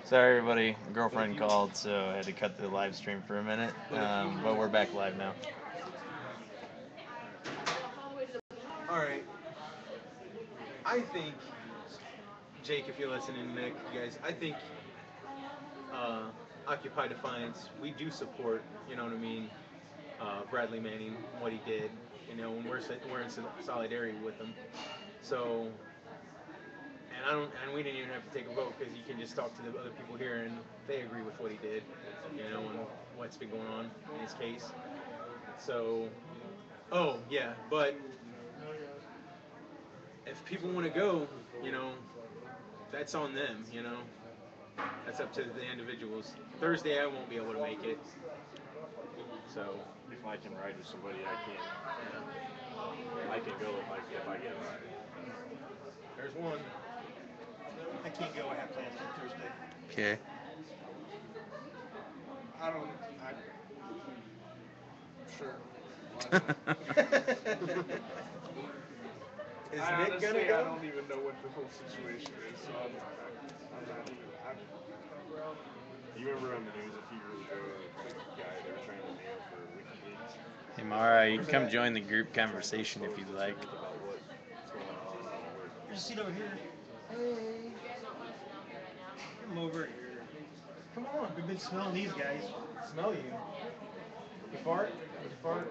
Sorry, everybody. Girlfriend called, so I had to cut the live stream for a minute. But we're back live now. All right. I think, Jake, if you're listening, Nick, you guys, I think uh, Occupy Defiance, we do support, you know what I mean, Bradley Manning, what he did, and we're in solidarity with him. So, and we didn't even have to take a vote because you can just talk to the other people here and they agree with what he did, and what's been going on in his case. So, oh yeah, but if people want to go, you know, that's on them. That's up to the individuals. Thursday I won't be able to make it. So If I can ride with somebody, I can. yeah, I can go if I get a ride. there's one. I can't go. I have plans on Thursday. Okay. I don't. I'm sure. Why not? Is I Nick gonna honestly, I go? don't even know what the whole situation is, so I'm not even. You remember on the news a few years ago, the guy they were trying to nail for WikiLeaks? Hey, Mara, you Where's can come that? join the group They're trying to conversation if expose you'd the like. truth about what's going on and where. There's a seat over here. Hey, Come over here. come on. We've been smelling these guys. Smell you. You fart? Did you fart?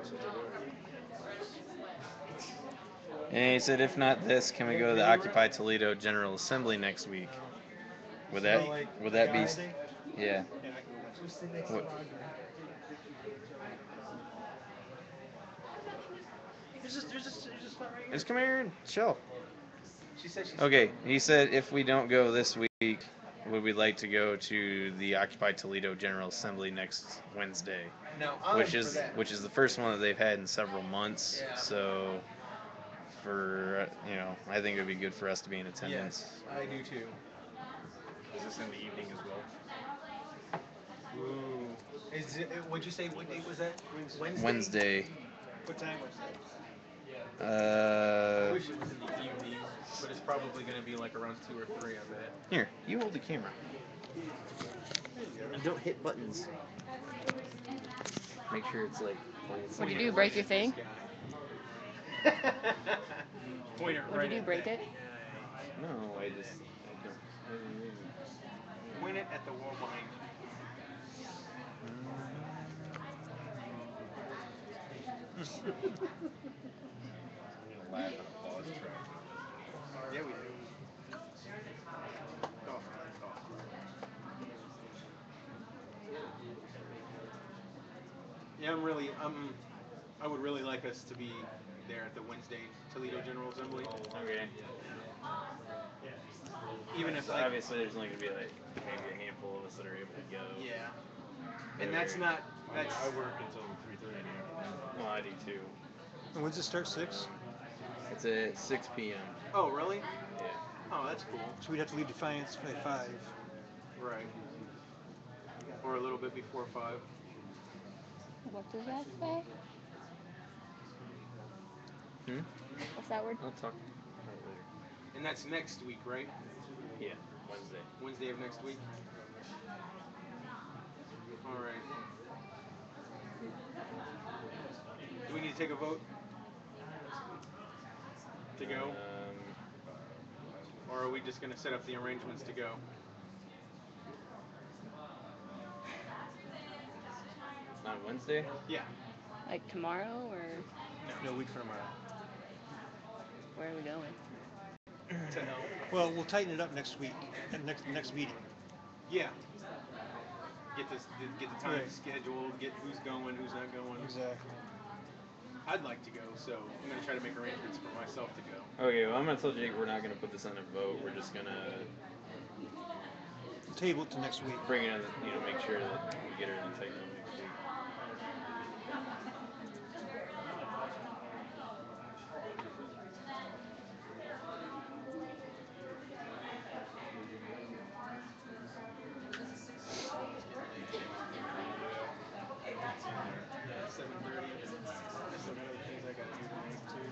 And he said, if not this, can we go to the Neighbor? Occupy Toledo General Assembly next week? Would that Smell like would a that be? guy? Yeah. Yeah, I can go next Who's week. sitting next to What? Audrey? There's a spot right here. Just come here and chill. She said she's Okay. He said, if we don't go this week, would we like to go to the Occupy Toledo General Assembly next Wednesday? now I'm which for is that. which is the first one that they've had in several months. Yeah. So I think it would be good for us to be in attendance. Yes, I do too. Is this in the evening as well? Ooh. What'd you say? What date was that? Wednesday? Wednesday. What time was that? I Uh, wish it was in the evening, but it's probably going to be like around 2 or 3, I bet. here, you hold the camera. There you And go. don't hit buttons. Make sure it's like pointing What'd you somewhere. do? Break your This thing? guy. Point it What'd right you do? at Break that it? guy. No, I don't. Point it at the wall behind you. I'm gonna laugh and applause track. Yeah, we do. Cough, cough. Yeah, I would really like us to be there at the Wednesday Toledo General Assembly. Okay. Even if So like, obviously there's only gonna be like maybe a handful of us that are able to go. yeah. And that's not that's I work until 3:30 in the afternoon. Well, I do too. And when's it start? 6? It's at 6 p.m. Oh, really? Yeah. Oh, that's cool. So we'd have to leave Defiance by 5. Right. Or a little bit before 5. What does that say? Hmm? What's that word? I'll talk about it later. And that's next week, right? Yeah, Wednesday. Wednesday of next week. All right. Do we need to take a vote to go, or are we just going to set up the arrangements to go? On Wednesday? Yeah. Like tomorrow, or No. No, a week from tomorrow. where are we going? To help. Well, we'll tighten it up next week, at next meeting. Yeah. Get the time Right. scheduled. Get who's going, who's not going. Exactly. I'd like to go, so I'm going to try to make arrangements for myself to go. Okay, well, I'm gonna tell Jake we're not gonna put this on a vote. We're just gonna Table it to next week. bring it on, make sure that we get everything tightened up next week. It's getting late, Jake. Yeah, 7:30. I still got other things I got to do tonight too.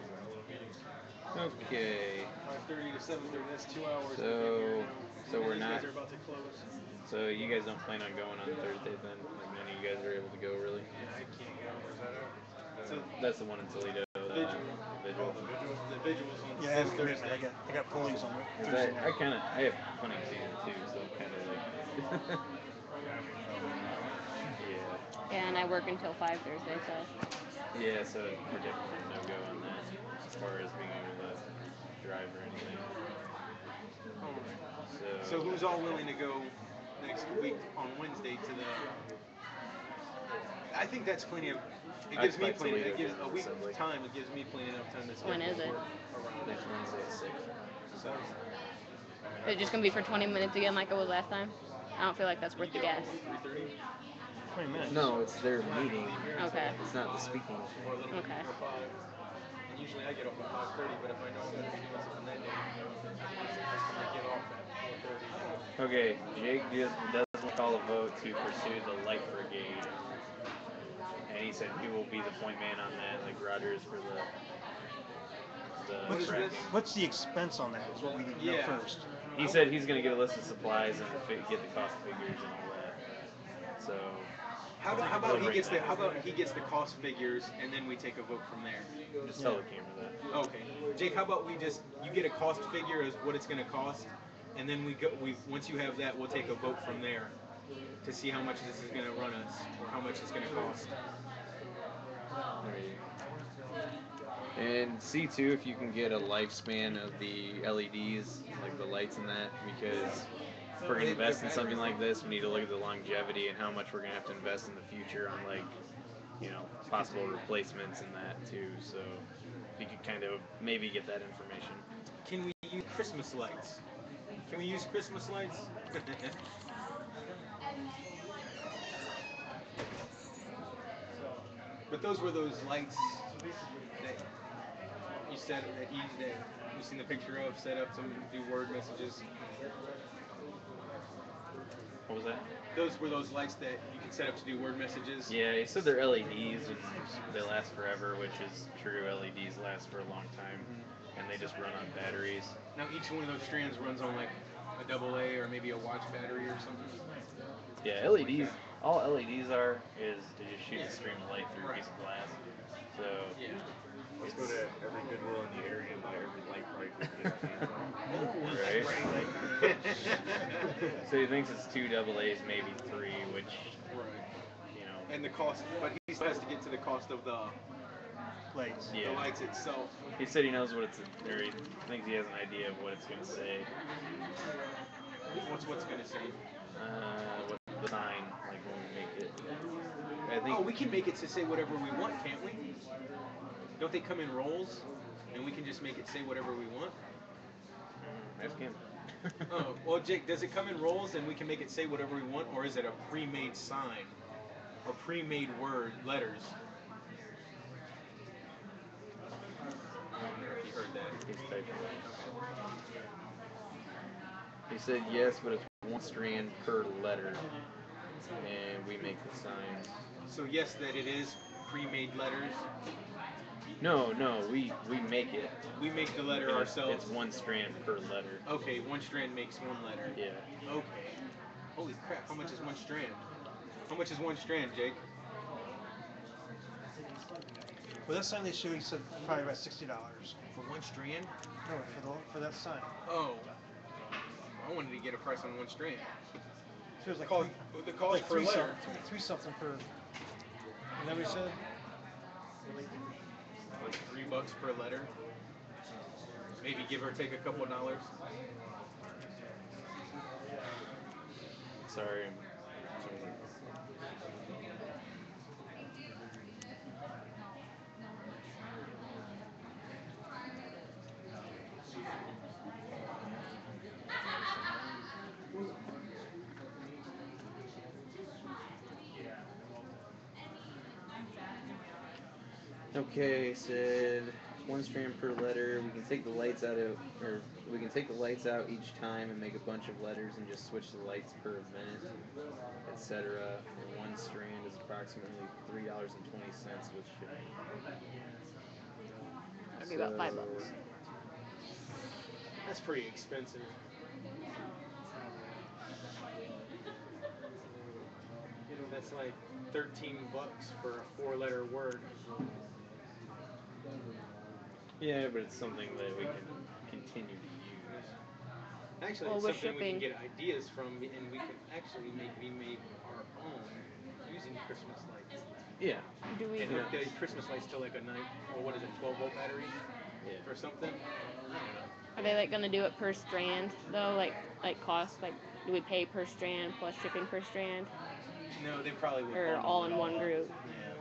Okay. 5:30 to 7:30. That's 2 hours to get here So, now. so And we're these not. guys are about to close. So you guys don't plan on going on Thursday then? Like none of you guys are able to go really? Yeah, I can't go. Where's that at? So That's the one in Toledo. vigil. Vigil. Oh, the vigil? The vigil's on Yeah, I have this a commitment. Thursday. I got pullings on Cause Thursday night. I have hunting season too, so kind of like. That'd be trouble. Yeah. Yeah, and I work until 5 Thursday, so. Yeah, so we're definitely no go on that as far as being able to drive or anything. All right. So, So who's all willing to go next week on Wednesday to the? I think that's plenty of. It gives me Occupy plenty. Toledo It gives a General week Assembly. time. It gives me plenty enough time to When schedule is it? work around Next it. Wednesday at 6. So Is it just gonna be for 20 minutes again like it was last time? I don't feel like that's you worth the get off gas. at 3:30 20 minutes. No, it's their I meeting. leave here Okay. until It's not the 5 speaking. or a little bit Okay. before 5. And usually I get off at 5:30. But if I know I'm going to be doing something that day, I might get off at 4:30. Okay, Jake just doesn't call a vote to pursue the light brigade. And he said he will be the point man on that, like Rogers for the What is tracking. this? What's the expense on that? Is what we need to know Yeah. first. He said he's going to get a list of supplies and get the cost figures and all that. So How We'll about he bring gets the that. how about he gets the cost figures and then we take a vote from there. just tell the camera that. Okay, Jake. How about we just you get a cost figure as what it's going to cost, and then we once you have that we'll take a vote from there to see how much this is going to run us or how much it's going to cost. There you go. And see too if you can get a lifespan of the LEDs, like the lights and that, because if we're gonna invest in something like this, we need to look at the longevity and how much we're gonna have to invest in the future on like, possible replacements and that too. So if you could kind of maybe get that information. Can we use Christmas lights? Can we use Christmas lights? But those were those lights that you said that you seen the picture of set up to do word messages. What was that? Those were those lights that you can set up to do word messages. Yeah, he said they're LEDs and they last forever, which is true. LEDs last for a long time, and they just run on batteries. Now each one of those strands runs on like a double A or maybe a watch battery or something. Yeah, LEDs. All LEDs are is to just shoot Yeah. a stream of light through a piece of glass. So Yeah. Let's go to every Goodwill in the area and buy every light bright we can get our hands on. Oh, Right. So he thinks it's two double A's, maybe three, which Right. you know. And the cost, but he still has to get to the cost of the Lights. Yeah. lights itself. He said he knows what it's, or he thinks he has an idea of what it's gonna say. What's gonna say? What the sign, like when we make it. I think. Oh, we can make it to say whatever we want, can't we? Don't they come in rolls? And we can just make it say whatever we want? Ask him. Oh, well, Jake, does it come in rolls and we can make it say whatever we want, or is it a pre-made sign? Or pre-made letters? I don't know if you heard that. He's typing. Okay. He said yes, but it's one strand per letter, and we make the signs. So yes, that it is pre-made letters. No, we make it. We make the letter And ourselves. It's one strand per letter. Okay, one strand makes one letter. Yeah. Okay. Holy crap, how much is one strand? How much is one strand, Jake? Well, that sign they showed, he said probably about $60. For one strand? No, for that sign. Oh. I wanted to get a price on one strand. So it was like Cost, three, the cost like per three letter. three something per. Isn't that what he said? Like $3 per letter. Maybe give or take a couple dollars. Sorry. Okay, said one strand per letter. We can take the lights out of, or we can take the lights out each time and make a bunch of letters and just switch the lights per minute, etc. And one strand is approximately $3.20 with shipping. That'd be about $5. That's pretty expensive. That's like $13 for a 4-letter word. Yeah, but it's something that we can continue to use. Actually, Well, it's with something we can shipping, get ideas from, and we can actually make our own using Christmas lights. Yeah. do we? And hook the Christmas lights to like a 9, or what is it, 12-volt battery Yeah. or something. I don't know. Are they like gonna do it per strand though? Like cost? Like do we pay per strand plus shipping per strand, No, they probably would or bundle all it in all one up. group? Yeah.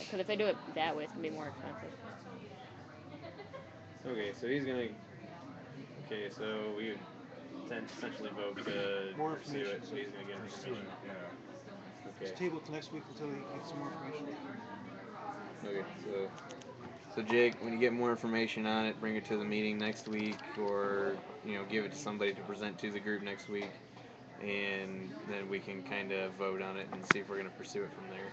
Because if they do it that way, it's gonna be more expensive. Okay, so he's gonna. Okay, so we would essentially vote to More pursue information. it. So he's gonna get Pursue it, information. yeah. Okay. Just table it till next week until he gets some more information. Okay. So Jake, when you get more information on it, bring it to the meeting next week, or give it to somebody to present to the group next week, and then we can kind of vote on it and see if we're gonna pursue it from there.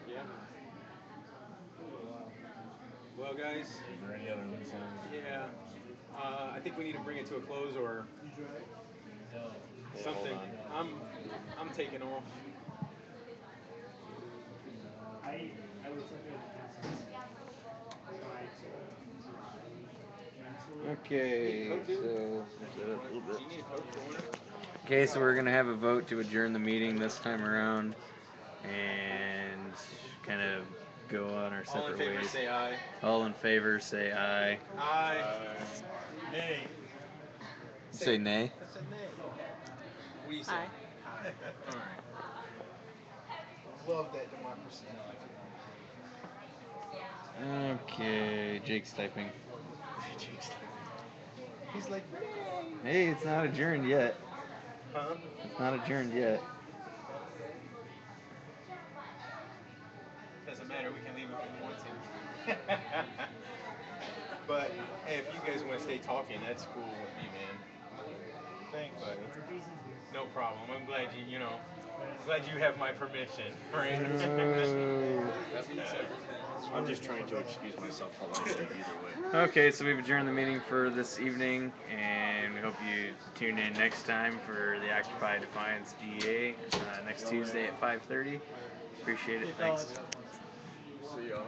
Yeah. Well, guys. Is there any other loose ends? Yeah. I think we need to bring it to a close or Yeah, something. hold on. I'm taking off. Okay, Coke, dude? so set up a little bit. Do you need a Coke for water? Okay, so we're gonna have a vote to adjourn the meeting this time around, and kind of go on our All in separate favor, ways. say aye. All in favor, say aye. Aye. Nay. Say nay. I said nay. What do you say? Aye. Aye. All right. Love that democracy. Okay, Jake's typing. He's like, Hey, it's not adjourned yet. Huh? It's not adjourned yet. Doesn't matter. We can leave if we want to. But hey, if you guys want to stay talking, that's cool with me, man. Thanks. But no problem. I'm glad glad you have my permission, right? I'm just trying to excuse myself for lunch either way. Okay, so we've adjourned the meeting for this evening, and we hope you tune in next time for the Occupy Defiance GA next Tuesday at 5:30. Appreciate it. Thanks. See y'all.